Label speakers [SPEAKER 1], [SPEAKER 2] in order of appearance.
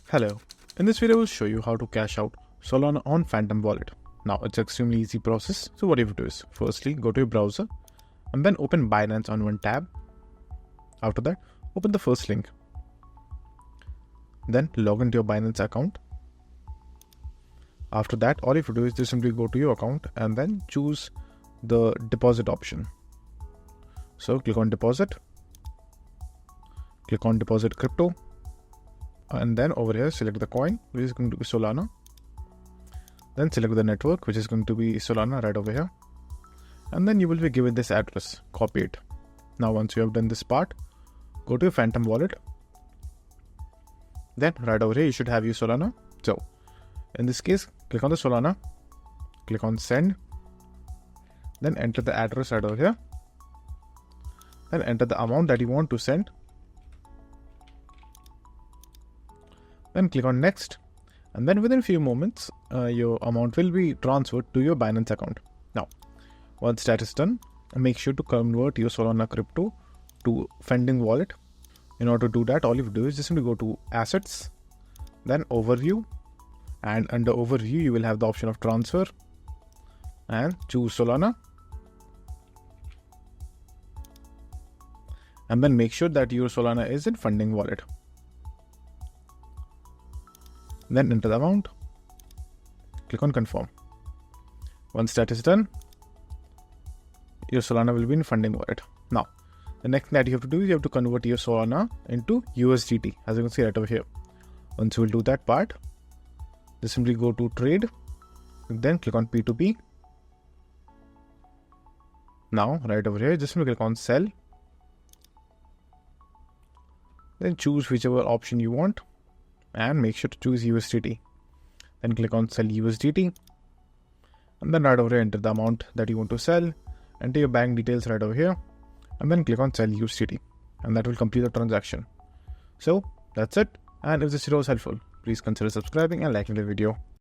[SPEAKER 1] Hello, in this video I will show you how to cash out Solana on Phantom Wallet. Now it's an extremely easy process, so what you have to do is firstly go to your browser and then open Binance on one tab. After that, open the first link. Then log into your Binance account. After that, all you have to do is just simply go to your account and then choose the deposit option. So click on deposit, click on deposit crypto, and then over here select the coin, which is going to be Solana. Then select the network, which is going to be Solana right over here. And then you will be given this address, copy it. Now once you have done this part, go to your Phantom wallet. Then right over here you should have your Solana. So in this case, click on the Solana, click on send, then enter the address right over here, then enter the amount that you want to send. Then click on next, and then within a few moments, your amount will be transferred to your Binance account. Now, once that is done, make sure to convert your Solana crypto to Phantom wallet. In order to do that, all you have to do is just simply go to assets, then overview, and under overview, you will have the option of transfer and choose Solana. And then make sure that your Solana is in Phantom wallet. Then enter the amount, click on confirm. Once that is done, your Solana will be in Phantom wallet. Now, the next thing that you have to do is you have to convert your Solana into USDT, as you can see right over here. Once you will do that part, just simply go to trade, then click on P2P. Now, right over here, just simply click on sell. Then choose whichever option you want and make sure to choose USDT. Then click on sell USDT. And then right over here, enter the amount that you want to sell. Enter your bank details right over here. And then click on sell USDT. And that will complete the transaction. So that's it. And if this video was helpful, please consider subscribing and liking the video.